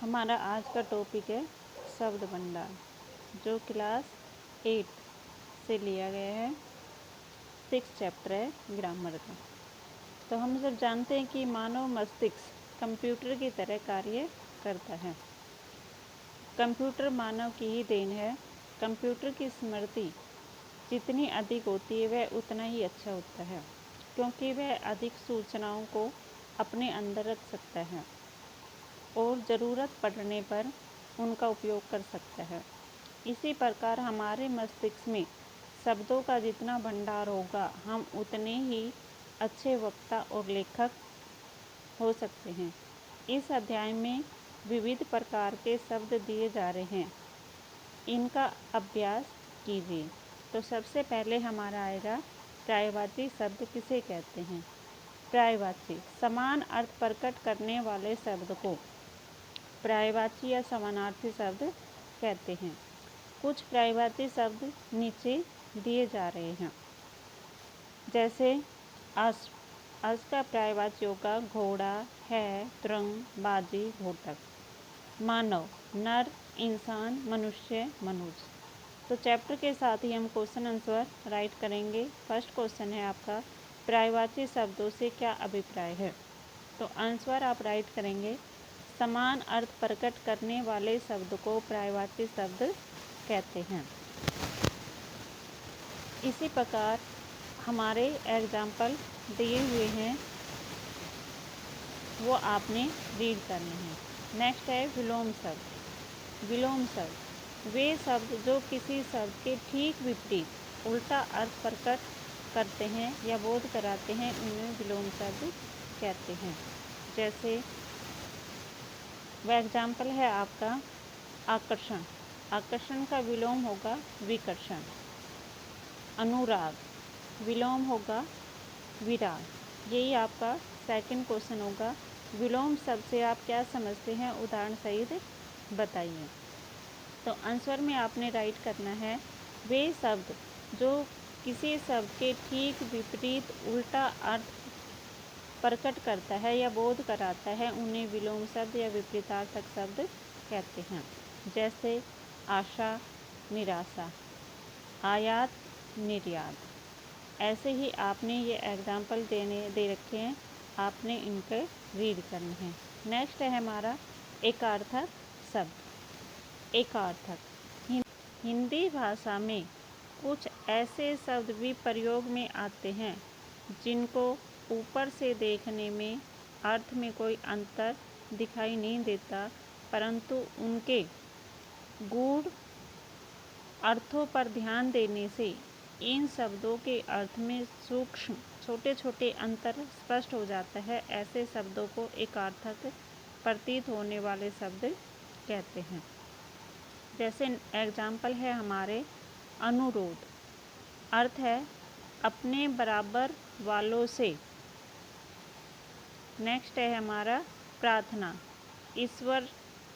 हमारा आज का टॉपिक है शब्द भंडार, जो क्लास 8 से लिया गया है। 6 चैप्टर है ग्रामर का। तो हम सब जानते हैं कि मानव मस्तिष्क कंप्यूटर की तरह कार्य करता है। कंप्यूटर मानव की ही देन है। कंप्यूटर की स्मृति जितनी अधिक होती है वह उतना ही अच्छा होता है, क्योंकि वह अधिक सूचनाओं को अपने अंदर रख सकता है और ज़रूरत पड़ने पर उनका उपयोग कर सकता है। इसी प्रकार हमारे मस्तिष्क में शब्दों का जितना भंडार होगा, हम उतने ही अच्छे वक्ता और लेखक हो सकते हैं। इस अध्याय में विविध प्रकार के शब्द दिए जा रहे हैं, इनका अभ्यास कीजिए। तो सबसे पहले हमारा आएगा पर्यायवाची शब्द किसे कहते हैं। पर्यायवाची समान अर्थ प्रकट करने वाले शब्द को पर्यायवाची या समानार्थी शब्द कहते हैं। कुछ पर्यायवाची शब्द नीचे दिए जा रहे हैं, जैसे अश्व का पर्यायवाची होगा घोड़ा, है, तुरंग, बाजी, घोटक। मानव नर, इंसान, मनुष्य, मनुष्य। तो चैप्टर के साथ ही हम क्वेश्चन आंसर राइट करेंगे। फर्स्ट क्वेश्चन है आपका, पर्यायवाची शब्दों से क्या अभिप्राय है। तो आंसर आप राइट करेंगे, समान अर्थ प्रकट करने वाले शब्द को पर्यायवाची शब्द कहते हैं। इसी प्रकार हमारे एग्जाम्पल दिए हुए हैं, वो आपने रीड करने हैं। नेक्स्ट है विलोम शब्द। विलोम शब्द वे शब्द जो किसी शब्द के ठीक विपरीत उल्टा अर्थ प्रकट करते हैं या बोध कराते हैं, उन्हें विलोम शब्द कहते हैं। जैसे वह एग्जाम्पल है आपका आकर्षण। आकर्षण का विलोम होगा विकर्षण। अनुराग विलोम होगा विराग। यही आपका सेकंड क्वेश्चन होगा। विलोम शब्द से आप क्या समझते हैं, उदाहरण सहित बताइए। तो आंसर में आपने राइट करना है, वे शब्द जो किसी शब्द के ठीक विपरीत उल्टा अर्थ प्रकट करता है या बोध कराता है, उन्हें विलोम शब्द या विपरीतार्थक शब्द कहते हैं। जैसे आशा, निराशा, आयात, निर्यात। ऐसे ही आपने ये एग्जाम्पल दे रखे हैं, आपने इनके रीड करने हैं। नेक्स्ट है हमारा एकार्थक शब्द। एकार्थक हिंदी भाषा में कुछ ऐसे शब्द भी प्रयोग में आते हैं जिनको ऊपर से देखने में अर्थ में कोई अंतर दिखाई नहीं देता, परंतु उनके गूढ़ अर्थों पर ध्यान देने से इन शब्दों के अर्थ में सूक्ष्म छोटे छोटे अंतर स्पष्ट हो जाता है। ऐसे शब्दों को एकार्थक प्रतीत होने वाले शब्द कहते हैं। जैसे एग्जाम्पल है हमारे अनुरोध, अर्थ है अपने बराबर वालों से। नेक्स्ट है हमारा प्रार्थना, ईश्वर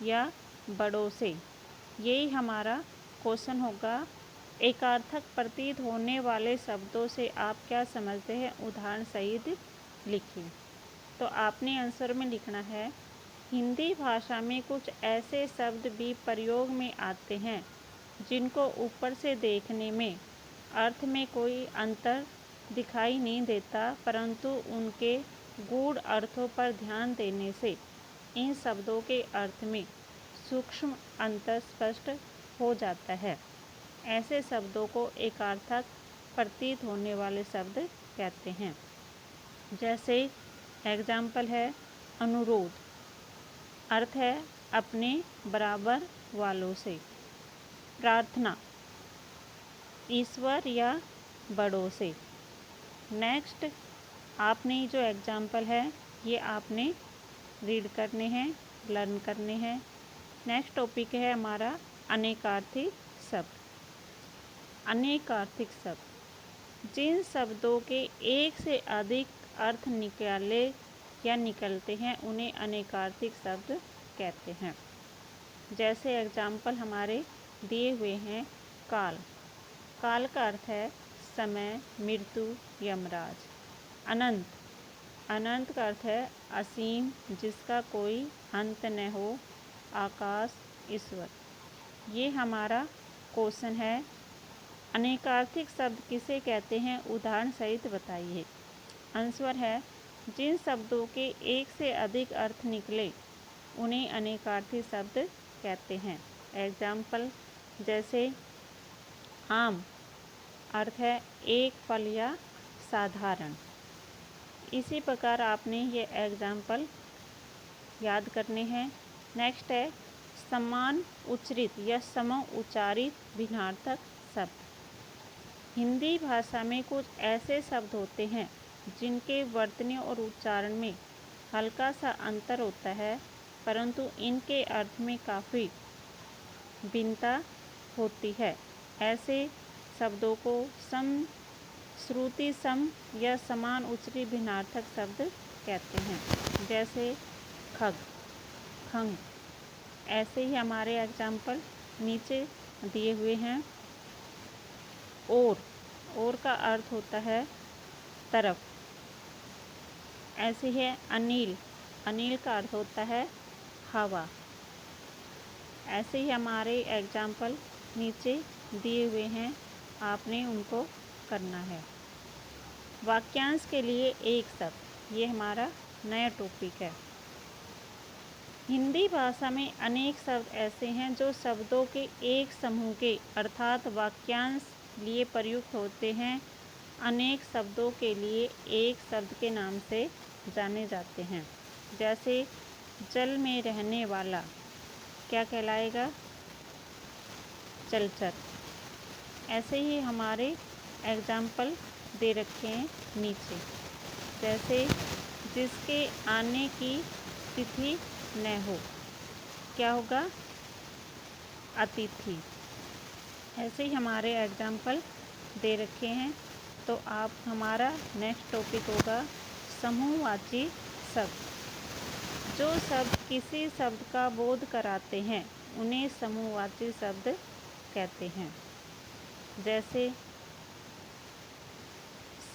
या बड़ों से। यही हमारा क्वेश्चन होगा, एकार्थक प्रतीत होने वाले शब्दों से आप क्या समझते हैं, उदाहरण सहित लिखिए। तो आपने आंसर में लिखना है, हिंदी भाषा में कुछ ऐसे शब्द भी प्रयोग में आते हैं जिनको ऊपर से देखने में अर्थ में कोई अंतर दिखाई नहीं देता, परंतु उनके गूढ़ अर्थों पर ध्यान देने से इन शब्दों के अर्थ में सूक्ष्म अंतर स्पष्ट हो जाता है। ऐसे शब्दों को एकार्थक प्रतीत होने वाले शब्द कहते हैं। जैसे एग्जाम्पल है अनुरोध, अर्थ है अपने बराबर वालों से। प्रार्थना, ईश्वर या बड़ों से। नेक्स्ट आपने जो एग्जाम्पल है ये आपने रीड करने हैं, लर्न करने हैं। नेक्स्ट टॉपिक है हमारा अनेकार्थी शब्द। अनेकार्थिक शब्द जिन शब्दों के एक से अधिक अर्थ निकलते हैं, उन्हें अनेकार्थिक शब्द कहते हैं। जैसे एग्जाम्पल हमारे दिए हुए हैं काल। काल का अर्थ है समय, मृत्यु, यमराज। अनंत, अनंत का अर्थ है असीम, जिसका कोई अंत न हो। आकाश, ईश्वर। ये हमारा क्वेश्चन है। अनेकार्थक शब्द किसे कहते हैं, उदाहरण सहित बताइए। आंसर है जिन शब्दों के एक से अधिक अर्थ निकले उन्हें अनेकार्थी शब्द कहते हैं। एग्जाम्पल जैसे आम अर्थ है एक फल या साधारण। इसी प्रकार आपने ये एग्जाम्पल याद करने हैं। नेक्स्ट है समान उच्चरित या सम उच्चारित भिन्नार्थक शब्द। हिंदी भाषा में कुछ ऐसे शब्द होते हैं जिनके वर्तनी और उच्चारण में हल्का सा अंतर होता है, परंतु इनके अर्थ में काफ़ी भिन्नता होती है। ऐसे शब्दों को सम श्रुति सम या समान उच्चरी भिन्नार्थक शब्द कहते हैं। जैसे खग, खंग। ऐसे ही हमारे एग्जाम्पल नीचे दिए हुए हैं। और का अर्थ होता है तरफ। ऐसे है अनिल, अनिल का अर्थ होता है हवा। ऐसे ही हमारे एग्जाम्पल नीचे दिए हुए हैं, आपने उनको करना है। वाक्यांश के लिए एक शब्द, ये हमारा नया टॉपिक है। हिंदी भाषा में अनेक शब्द ऐसे हैं जो शब्दों के एक समूह के अर्थात वाक्यांश लिए प्रयुक्त होते हैं। अनेक शब्दों के लिए एक शब्द के नाम से जाने जाते हैं। जैसे जल में रहने वाला क्या कहलाएगा, जलचर। ऐसे ही हमारे एग्जाम्पल दे रखे हैं नीचे। जैसे जिसके आने की तिथि न हो, क्या होगा, अतिथि। ऐसे ही हमारे एग्जाम्पल दे रखे हैं। तो आप हमारा नेक्स्ट टॉपिक होगा समूहवाची शब्द। जो शब्द किसी शब्द का बोध कराते हैं उन्हें समूहवाची शब्द कहते हैं। जैसे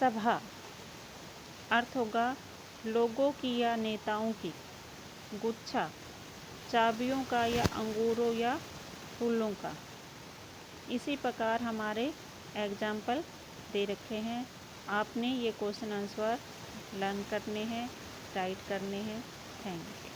सभा अर्थ होगा लोगों की या नेताओं की। गुच्छा चाबियों का या अंगूरों या फूलों का। इसी प्रकार हमारे एग्जाम्पल दे रखे हैं। आपने ये क्वेश्चन आंसर लर्न करने हैं, राइट करने हैं। Thank you.